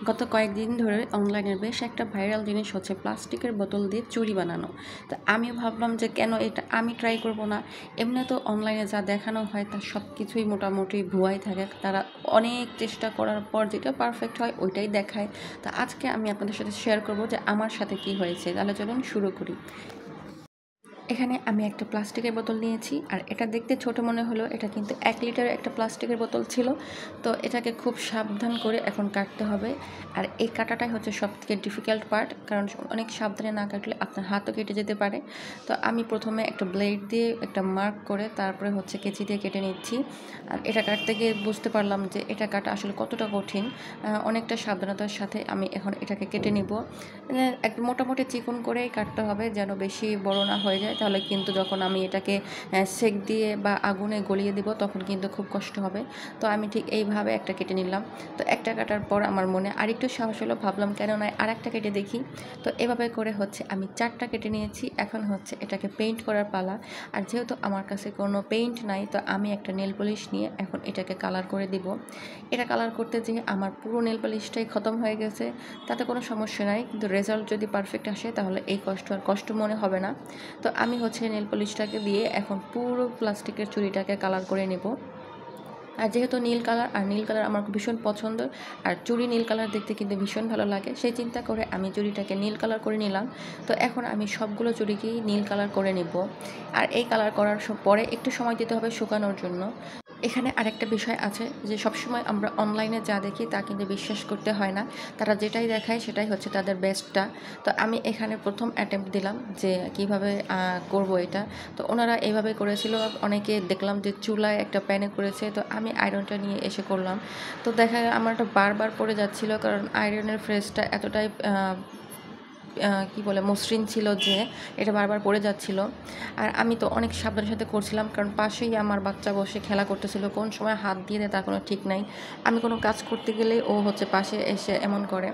গত কয়েকদিন ধরে অনলাইনে বেশ একটা ভাইরাল জিনিস হচ্ছে প্লাস্টিকের বোতল দিয়ে চুড়ি বানানো। তো আমিও ভাবলাম যে কেন এটা আমি ট্রাই করব না। এমনি তো অনলাইনে যা দেখানো হয় তার সব কিছুই মোটামুটি ভুয়াই থাকে। তারা অনেক চেষ্টা করার পর যেটা পারফেক্ট হয় ওইটাই দেখায়। তো আজকে আমি আপনাদের সাথে শেয়ার করব যে আমার সাথে কি হয়েছে। তাহলে চলুন শুরু করি। এখানে আমি একটা প্লাস্টিকের বোতল নিয়েছি, আর এটা দেখতে ছোট মনে হলো, এটা কিন্তু 1 লিটারের একটা প্লাস্টিকের বোতল ছিল। তো এটাকে খুব সাবধান করে এখন কাটতে হবে। আর এই কাটাটাই হচ্ছে সবথেকে ডিফিকাল্ট পার্ট, কারণ অনেক সাবধানে না কাটলে আপনার হাতও কেটে যেতে পারে। তো আমি প্রথমে একটা ব্লেড দিয়ে একটা মার্ক করে তারপরে হচ্ছে কেচি দিয়ে কেটে নিচ্ছি। আর এটা কাটতে গিয়ে বুঝতে পারলাম যে এটা কাটা আসলে কতটা কঠিন। অনেকটা সাবধানতার সাথে আমি এখন এটাকে কেটে নিব। এক মোটামুটি চিকন করেই কাটতে হবে, যেন বেশি বড় না হয়ে যায়, তাহলে কিন্তু যখন আমি এটাকে সেক দিয়ে বা আগুনে গলিয়ে দিব তখন কিন্তু খুব কষ্ট হবে। তো আমি ঠিক এইভাবে একটা কেটে নিলাম। তো একটা কাটার পর আমার মনে আরেকটু সাহস হলো, ভাবলাম কেন নয় আরেকটা কেটে দেখি। তো এভাবে করে হচ্ছে আমি 4টা কেটে নিয়েছি। এখন হচ্ছে এটাকে পেইন্ট করার পালা। আর যেহেতু আমার কাছে কোনো পেইন্ট নাই, তো আমি একটা নেল পলিশ নিয়ে এখন এটাকে কালার করে দিব। এটা কালার করতে যেয়ে আমার পুরো নেল পলিশটাই খতম হয়ে গেছে। তাতে কোনো সমস্যা নাই, কিন্তু রেজাল্ট যদি পারফেক্ট আসে তাহলে এই কষ্ট আর কষ্ট মনে হবে না। তো আমি হচ্ছে নেল পলিশটাকে দিয়ে এখন পুরো প্লাস্টিকের চুড়িটাকে কালার করে নেব। আর যেহেতু নীল কালার, আর নীল কালার আমার ভীষণ পছন্দ, আর চুড়ি নীল কালার দেখতে কিন্তু ভীষণ ভালো লাগে, সেই চিন্তা করে আমি চুড়িটাকে নীল কালার করে নিলাম। তো এখন আমি সবগুলো চুড়িকেই নীল কালার করে নেব। আর এই কালার করার পরে একটু সময় দিতে হবে শুকানোর জন্য। এখানে আরেকটা বিষয় আছে যে সবসময় আমরা অনলাইনে যা দেখি তা কিন্তু বিশ্বাস করতে হয় না। তারা যেটাই দেখায় সেটাই হচ্ছে তাদের বেস্টটা। তো আমি এখানে প্রথম অ্যাটেম্প্ট দিলাম যে কিভাবে করব এটা। তো ওনারা এইভাবে করেছিল, অনেকে দেখলাম যে চুলায় একটা প্যানে করেছে। তো আমি আয়রনটা নিয়ে এসে করলাম। তো দেখা গেল আমার এটা বারবার পড়ে যাচ্ছিল, কারণ আয়রনের ফ্রেশটা এতটাই কি বলে মসৃণ ছিল যে এটা বারবার পড়ে যাচ্ছিল। আর আমি তো অনেক সাবধানের সাথে করছিলাম, কারণ পাশেই আমার বাচ্চা বসে খেলা করতেছিল, কোন সময় হাত দিয়ে দেয় তার কোনো ঠিক নাই। আমি কোনো কাজ করতে গেলেই ও হচ্ছে পাশে এসে এমন করে।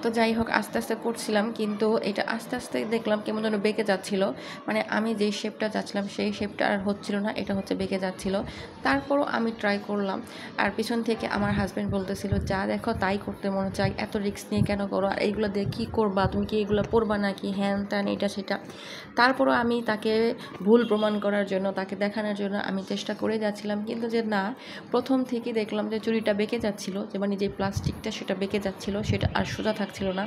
তো যাই হোক, আস্তে আস্তে করছিলাম, কিন্তু এটা আস্তে আস্তে দেখলাম কেমন যেন বেঁকে যাচ্ছিল। মানে আমি যেই শেপটা চাচ্ছিলাম সেই শেপটা আর হচ্ছিল না, এটা হচ্ছে বেঁকে যাচ্ছিল। তারপরও আমি ট্রাই করলাম। আর পিছন থেকে আমার হাজব্যান্ড বলতেছিল, যা দেখো তাই করতে মনে চাই, এত রিস্ক নিয়ে কেন করো, আর এইগুলো দিয়ে কী করবা, তুমি কি এগুলো পড়বা নাকি, হ্যান ত্যান এটা সেটা। তারপরও আমি তাকে ভুল প্রমাণ করার জন্য, তাকে দেখানোর জন্য আমি চেষ্টা করে যাচ্ছিলাম, কিন্তু যে না, প্রথম থেকেই দেখলাম যে চুড়িটা বেঁকে যাচ্ছিল, যে মানে যে প্লাস্টিকটা সেটা বেঁকে যাচ্ছিল, সেটা আর সোজা থাকছিল না।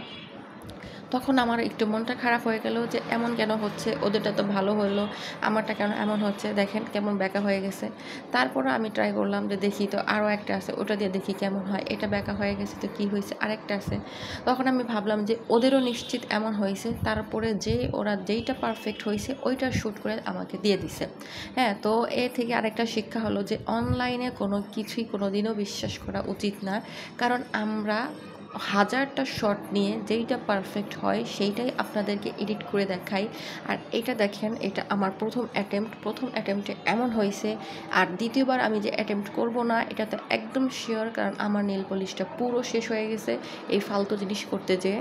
তখন আমার একটু মনটা খারাপ হয়ে গেল যে এমন কেন হচ্ছে, ওদেরটা তো ভালো হলো, আমারটা কেন এমন হচ্ছে, দেখেন কেমন ব্যাকা হয়ে গেছে। তারপরে আমি ট্রাই করলাম যে দেখি, তো আরও একটা আছে, ওটা দিয়ে দেখি কেমন হয়। এটা ব্যাকা হয়ে গেছে, তো কী হয়েছে, আরেকটা আছে। তখন আমি ভাবলাম যে ওদেরও নিশ্চিত এমন হয়েছে, তারপরে যে ওরা যেইটা পারফেক্ট হয়েছে ওইটা শ্যুট করে আমাকে দিয়ে দিছে। হ্যাঁ, তো এ থেকে আরেকটা শিক্ষা হলো যে অনলাইনে কোনো কিছুই কোনো দিনও বিশ্বাস করা উচিত না, কারণ আমরা হাজারটা শট নিয়ে যেইটা পারফেক্ট হয় সেইটাই আপনাদেরকে এডিট করে দেখাই। আর এটা দেখেন, এটা আমার প্রথম অ্যাটেম্পটে এমন হয়েছে। আর দ্বিতীয়বার আমি যে অ্যাটেম্প্ট করব না এটা তো একদম শিওর, কারণ আমার নেল পলিশটা পুরো শেষ হয়ে গেছে এই ফালতু জিনিস করতে যেয়ে।